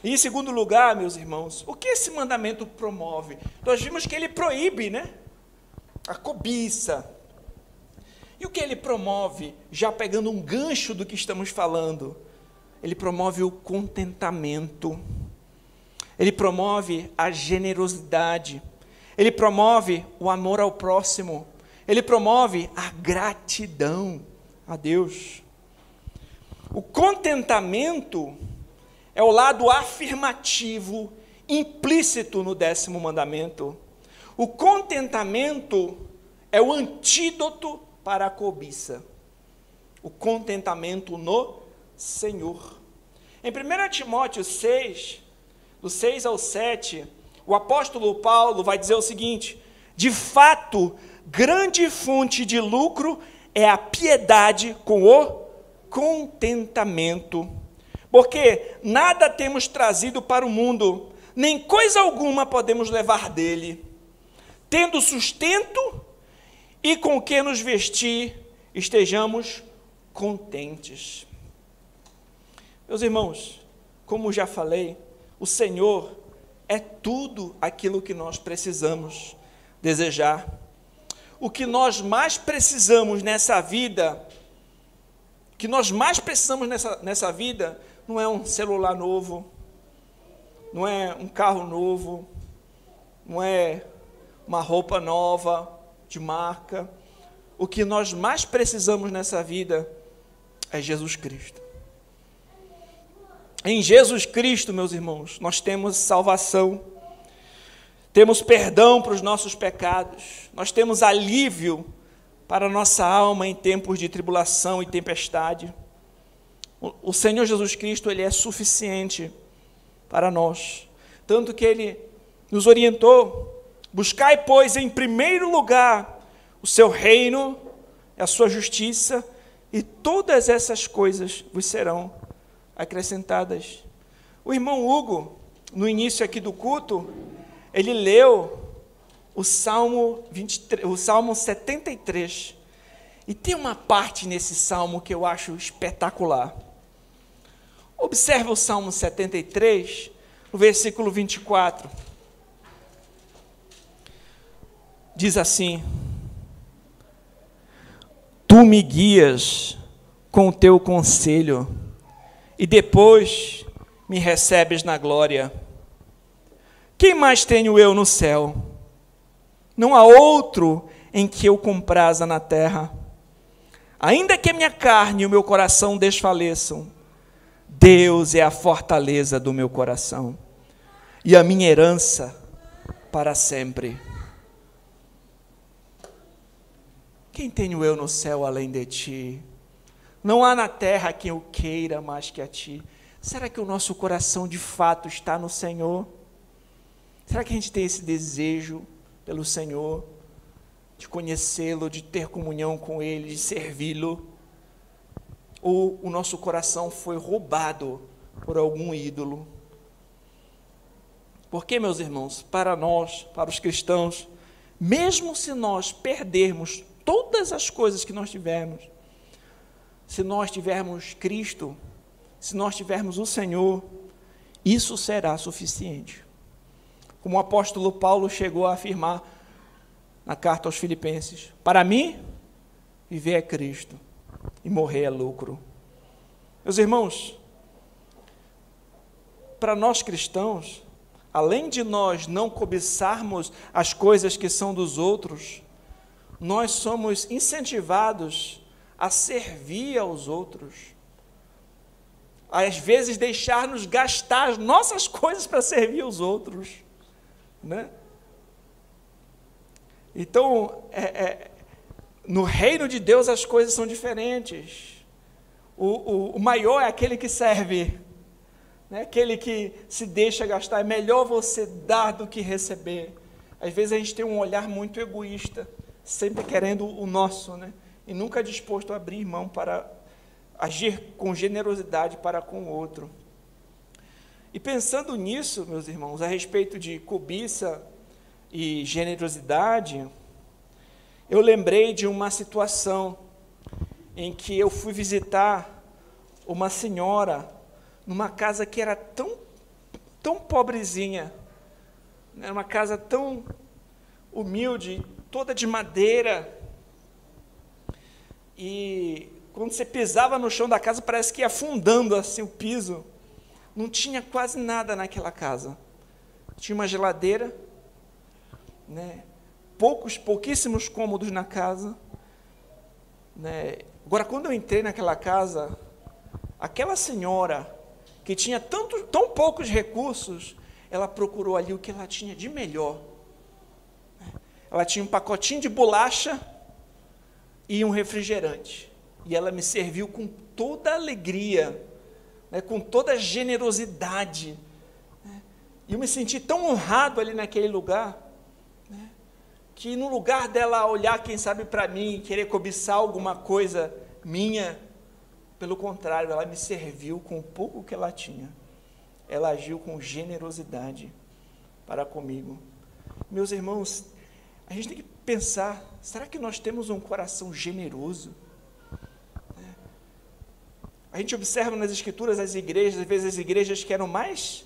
E em segundo lugar, meus irmãos, o que esse mandamento promove? Nós vimos que ele proíbe, né? A cobiça. E o que ele promove, já pegando um gancho do que estamos falando? Ele promove o contentamento. Ele promove a generosidade. Ele promove o amor ao próximo. Ele promove a gratidão a Deus. O contentamento é o lado afirmativo, implícito no 10º mandamento. O contentamento é o antídoto para a cobiça. O contentamento no Senhor. Em 1 Timóteo 6, do 6 ao 7, o apóstolo Paulo vai dizer o seguinte: de fato, grande fonte de lucro é a piedade com o contentamento, porque nada temos trazido para o mundo, nem coisa alguma podemos levar dele. Tendo sustento e com o que nos vestir, estejamos contentes. Meus irmãos, como já falei, o Senhor é tudo aquilo que nós precisamos desejar. O que nós mais precisamos nessa vida, não é um celular novo, não é um carro novo, não é uma roupa nova de marca. O que nós mais precisamos nessa vida é Jesus Cristo. Em Jesus Cristo, meus irmãos, nós temos salvação, temos perdão para os nossos pecados, nós temos alívio para a nossa alma em tempos de tribulação e tempestade. O Senhor Jesus Cristo, Ele é suficiente para nós, tanto que Ele nos orientou: buscai, pois, em primeiro lugar o seu reino, a sua justiça, e todas essas coisas vos serão acrescentadas. O irmão Hugo, no início aqui do culto, ele leu o Salmo 73, e tem uma parte nesse Salmo que eu acho espetacular. Observe o Salmo 73, no versículo 24. Diz assim: tu me guias com o teu conselho, e depois me recebes na glória. Quem mais tenho eu no céu? Não há outro em que eu compraza na terra. Ainda que a minha carne e o meu coração desfaleçam, Deus é a fortaleza do meu coração e a minha herança para sempre. Quem tenho eu no céu além de ti? Não há na terra quem eu queira mais que a ti. Será que o nosso coração de fato está no Senhor? Será que a gente tem esse desejo pelo Senhor, de conhecê-lo, de ter comunhão com Ele, de servi-lo? Ou o nosso coração foi roubado por algum ídolo? Porque, meus irmãos, para nós, para os cristãos, mesmo se nós perdermos todas as coisas que nós tivermos, se nós tivermos Cristo, se nós tivermos o Senhor, isso será suficiente. Como o apóstolo Paulo chegou a afirmar na carta aos Filipenses: para mim, viver é Cristo e morrer é lucro. Meus irmãos, para nós cristãos, além de nós não cobiçarmos as coisas que são dos outros, nós somos incentivados a servir aos outros. Às vezes deixar-nos gastar as nossas coisas para servir aos outros, né? Então, no reino de Deus as coisas são diferentes. o maior é aquele que serve, né? Aquele que se deixa gastar. É melhor você dar do que receber. Às vezes a gente tem um olhar muito egoísta, sempre querendo o nosso, né? E nunca disposto a abrir mão para agir com generosidade para com o outro. E pensando nisso, meus irmãos, a respeito de cobiça e generosidade, eu lembrei de uma situação em que eu fui visitar uma senhora numa casa que era tão pobrezinha, era uma casa tão humilde, toda de madeira, e quando você pisava no chão da casa, parece que ia afundando assim o piso. Não tinha quase nada naquela casa. Tinha uma geladeira, né? Pouquíssimos cômodos na casa, né? Agora, quando eu entrei naquela casa, aquela senhora que tinha tão poucos recursos, ela procurou ali o que ela tinha de melhor. Ela tinha um pacotinho de bolacha e um refrigerante. E ela me serviu com toda alegria, né, com toda generosidade. Né, e eu me senti tão honrado ali naquele lugar, né, que no lugar dela olhar, quem sabe, para mim, querer cobiçar alguma coisa minha, pelo contrário, ela me serviu com o pouco que ela tinha. Ela agiu com generosidade para comigo. Meus irmãos, a gente tem que pensar, será que nós temos um coração generoso? A gente observa nas Escrituras as igrejas, às vezes as igrejas que eram mais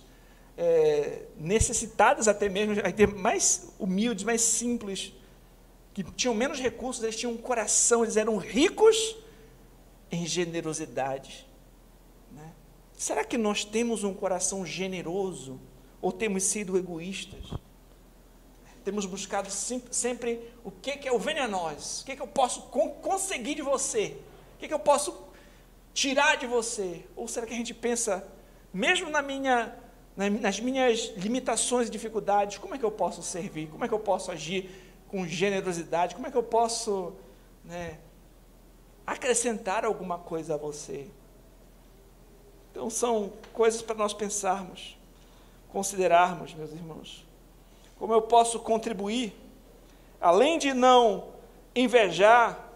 necessitadas até mesmo, mais humildes, mais simples, que tinham menos recursos, eles tinham um coração, eles eram ricos em generosidade. Né? Será que nós temos um coração generoso ou temos sido egoístas? Temos buscado sempre o que é o venha a nós, o que eu posso conseguir de você, o que eu posso tirar de você? Ou será que a gente pensa, mesmo nas minhas limitações e dificuldades, como é que eu posso servir? Como é que eu posso agir com generosidade? Como é que eu posso, né, acrescentar alguma coisa a você? Então, são coisas para nós pensarmos, considerarmos, meus irmãos. Como eu posso contribuir? Além de não invejar,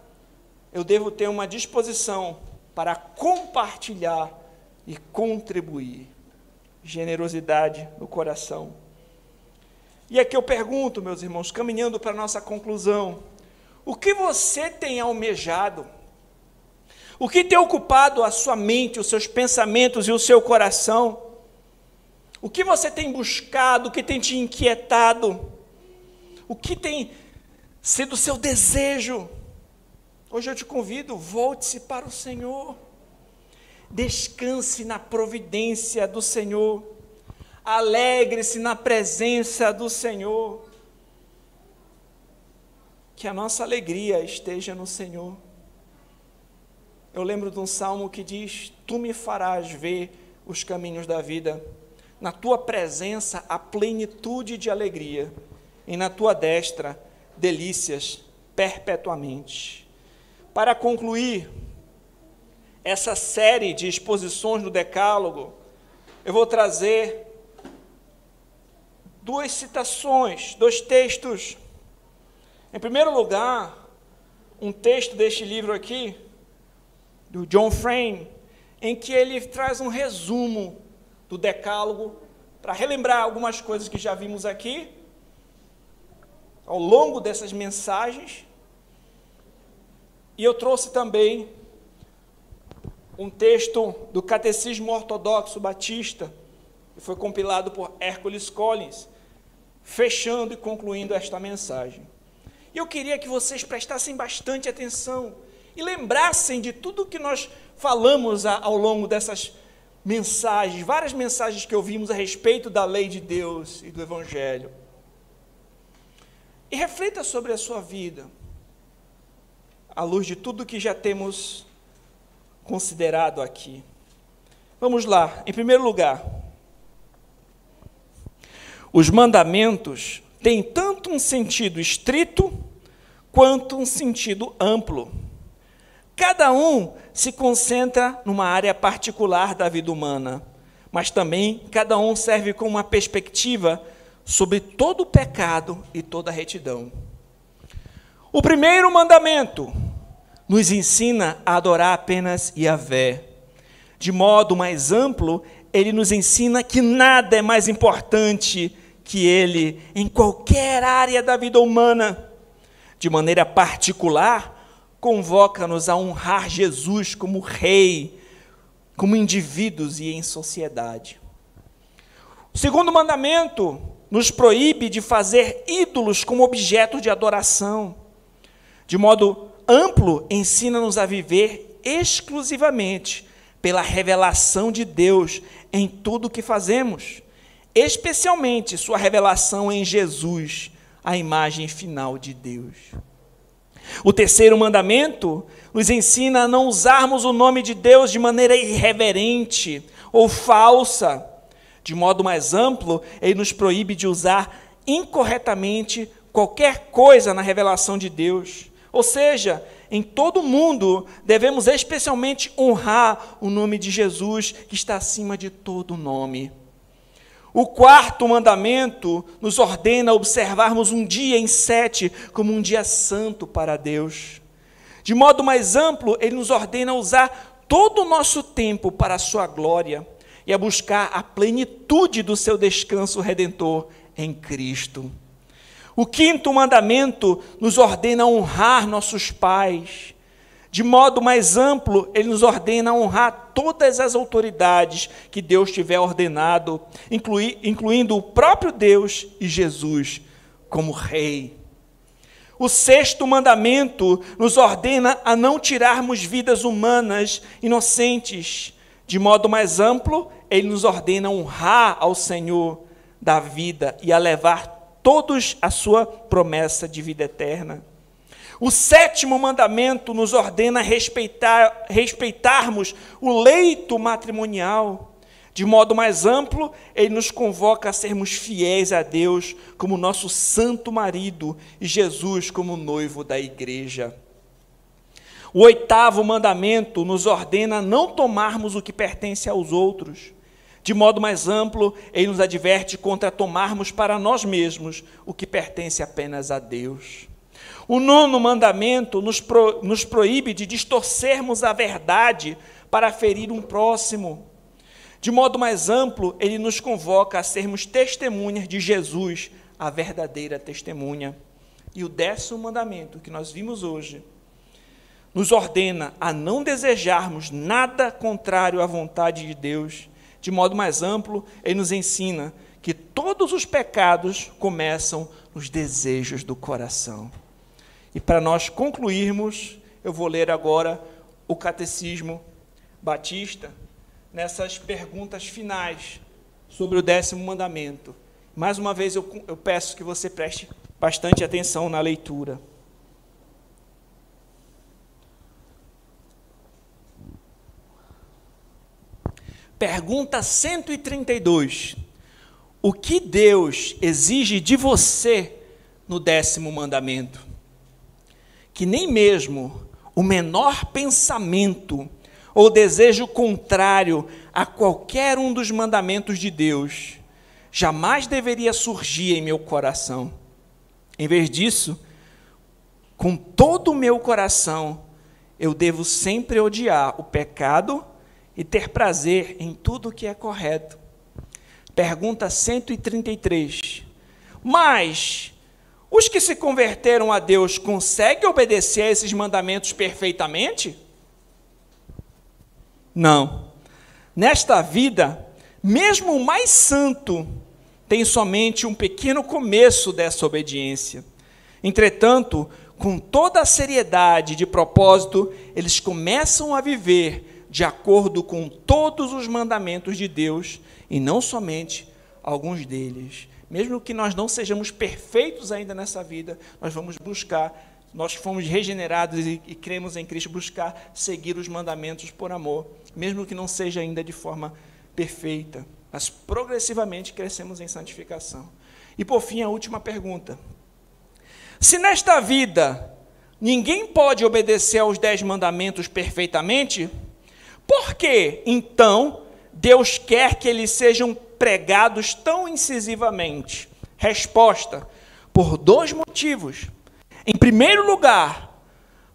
eu devo ter uma disposição para compartilhar e contribuir. Generosidade no coração. E aqui eu pergunto, meus irmãos, caminhando para a nossa conclusão, o que você tem almejado? O que tem ocupado a sua mente, os seus pensamentos e o seu coração? O que você tem buscado, o que tem te inquietado? O que tem sido o seu desejo? Hoje eu te convido, volte-se para o Senhor, descanse na providência do Senhor, alegre-se na presença do Senhor, que a nossa alegria esteja no Senhor. Eu lembro de um salmo que diz, tu me farás ver os caminhos da vida, na tua presença há plenitude de alegria, e na tua destra delícias perpetuamente. Para concluir essa série de exposições do Decálogo, eu vou trazer duas citações, dois textos. Em primeiro lugar, um texto deste livro aqui, do John Frame, em que ele traz um resumo do Decálogo, para relembrar algumas coisas que já vimos aqui, ao longo dessas mensagens. E eu trouxe também um texto do Catecismo Ortodoxo Batista, que foi compilado por Hércules Collins, fechando e concluindo esta mensagem. E eu queria que vocês prestassem bastante atenção e lembrassem de tudo que nós falamos ao longo dessas mensagens, várias mensagens que ouvimos a respeito da lei de Deus e do Evangelho. E reflita sobre a sua vida, à luz de tudo que já temos considerado aqui. Vamos lá, em primeiro lugar, os mandamentos têm tanto um sentido estrito quanto um sentido amplo. cada um se concentra numa área particular da vida humana, mas também cada um serve com uma perspectiva sobre todo o pecado e toda a retidão. O primeiro mandamento nos ensina a adorar apenas Yahvé. De modo mais amplo, ele nos ensina que nada é mais importante que ele em qualquer área da vida humana. De maneira particular, convoca-nos a honrar Jesus como rei, como indivíduos e em sociedade. O segundo mandamento nos proíbe de fazer ídolos como objeto de adoração. De modo amplo, ensina-nos a viver exclusivamente pela revelação de Deus em tudo o que fazemos, especialmente sua revelação em Jesus, a imagem final de Deus. O terceiro mandamento nos ensina a não usarmos o nome de Deus de maneira irreverente ou falsa. De modo mais amplo, ele nos proíbe de usar incorretamente qualquer coisa na revelação de Deus. Ou seja, em todo o mundo devemos especialmente honrar o nome de Jesus, que está acima de todo nome. O quarto mandamento nos ordena observarmos um dia em 7 como um dia santo para Deus. De modo mais amplo, ele nos ordena usar todo o nosso tempo para a sua glória e a buscar a plenitude do seu descanso redentor em Cristo. O quinto mandamento nos ordena honrar nossos pais. De modo mais amplo, ele nos ordena honrar todas as autoridades que Deus tiver ordenado, incluindo o próprio Deus e Jesus como rei. O sexto mandamento nos ordena a não tirarmos vidas humanas inocentes. De modo mais amplo, ele nos ordena honrar ao Senhor da vida e a levar todos a sua promessa de vida eterna. O sétimo mandamento nos ordena respeitarmos o leito matrimonial. De modo mais amplo, ele nos convoca a sermos fiéis a Deus como nosso santo marido e Jesus como noivo da igreja. O oitavo mandamento nos ordena a não tomarmos o que pertence aos outros. De modo mais amplo, ele nos adverte contra tomarmos para nós mesmos o que pertence apenas a Deus. O nono mandamento nos proíbe de distorcermos a verdade para ferir um próximo. De modo mais amplo, ele nos convoca a sermos testemunhas de Jesus, a verdadeira testemunha. E o 10º mandamento, que nós vimos hoje, nos ordena a não desejarmos nada contrário à vontade de Deus. De modo mais amplo, ele nos ensina que todos os pecados começam nos desejos do coração. E para nós concluirmos, eu vou ler agora o Catecismo Batista, nessas perguntas finais sobre o 10º mandamento. Mais uma vez eu peço que você preste bastante atenção na leitura. Pergunta 132. O que Deus exige de você no 10º mandamento? Que nem mesmo o menor pensamento ou desejo contrário a qualquer um dos mandamentos de Deus jamais deveria surgir em meu coração. Em vez disso, com todo o meu coração, eu devo sempre odiar o pecado e ter prazer em tudo o que é correto. Pergunta 133. Mas os que se converteram a Deus conseguem obedecer a esses mandamentos perfeitamente? Não. Nesta vida, mesmo o mais santo tem somente um pequeno começo dessa obediência. Entretanto, com toda a seriedade de propósito, eles começam a viver de acordo com todos os mandamentos de Deus, e não somente alguns deles. Mesmo que nós não sejamos perfeitos ainda nessa vida, nós vamos buscar, nós fomos regenerados e cremos em Cristo, buscar seguir os mandamentos por amor, mesmo que não seja ainda de forma perfeita, mas progressivamente crescemos em santificação. E por fim, a última pergunta. Se nesta vida ninguém pode obedecer aos 10 mandamentos perfeitamente? Por que, então, Deus quer que eles sejam pregados tão incisivamente? Resposta: por 2 motivos. Em primeiro lugar,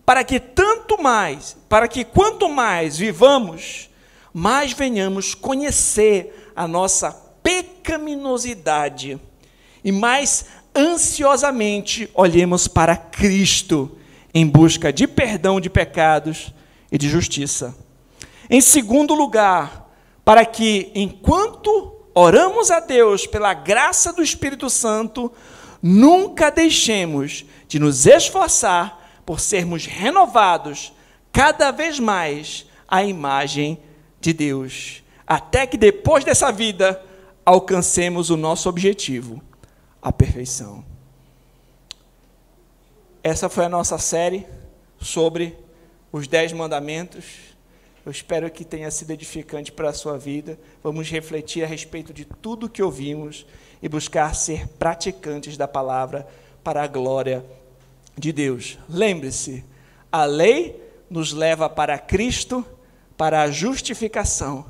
para que quanto mais vivamos, mais venhamos conhecer a nossa pecaminosidade e mais ansiosamente olhemos para Cristo em busca de perdão de pecados e de justiça. Em segundo lugar, para que, enquanto oramos a Deus pela graça do Espírito Santo, nunca deixemos de nos esforçar por sermos renovados cada vez mais à imagem de Deus, até que depois dessa vida alcancemos o nosso objetivo, a perfeição. Essa foi a nossa série sobre os 10 mandamentos. Eu espero que tenha sido edificante para a sua vida. Vamos refletir a respeito de tudo que ouvimos e buscar ser praticantes da palavra para a glória de Deus. Lembre-se, a lei nos leva para Cristo, para a justificação.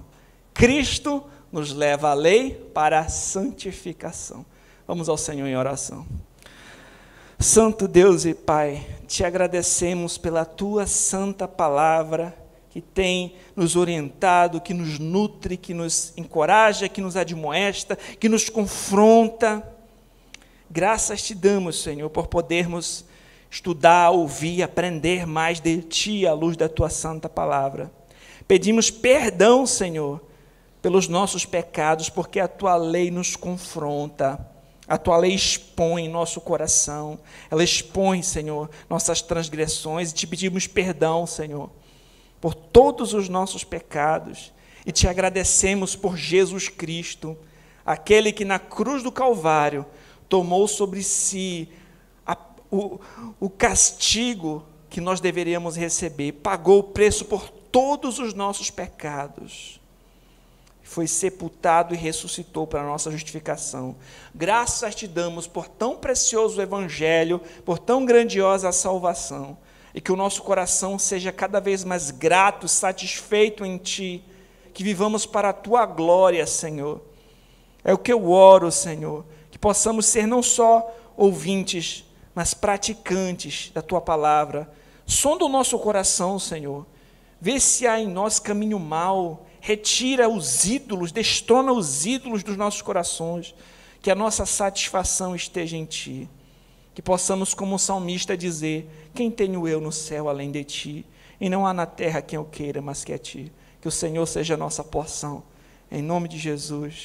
Cristo nos leva à lei para a santificação. Vamos ao Senhor em oração. Santo Deus e Pai, te agradecemos pela tua santa palavra, que tem nos orientado, que nos nutre, que nos encoraja, que nos admoesta, que nos confronta. Graças te damos, Senhor, por podermos estudar, ouvir, aprender mais de Ti à luz da Tua santa palavra. Pedimos perdão, Senhor, pelos nossos pecados, porque a Tua lei nos confronta. A Tua lei expõe nosso coração. Ela expõe, Senhor, nossas transgressões. E te pedimos perdão, Senhor, por todos os nossos pecados. E te agradecemos por Jesus Cristo, aquele que na cruz do Calvário tomou sobre si o castigo que nós deveríamos receber, pagou o preço por todos os nossos pecados, foi sepultado e ressuscitou para a nossa justificação. Graças te damos por tão precioso evangelho, por tão grandiosa salvação, e que o nosso coração seja cada vez mais grato, satisfeito em Ti, que vivamos para a Tua glória, Senhor. É o que eu oro, Senhor, que possamos ser não só ouvintes, mas praticantes da Tua palavra. Sonda o nosso coração, Senhor. Vê se há em nós caminho mau. Retira os ídolos, destrona os ídolos dos nossos corações. Que a nossa satisfação esteja em Ti. Que possamos, como o salmista, dizer: quem tenho eu no céu além de Ti? E não há na terra quem eu queira, mas que é Ti. Que o Senhor seja a nossa porção. Em nome de Jesus.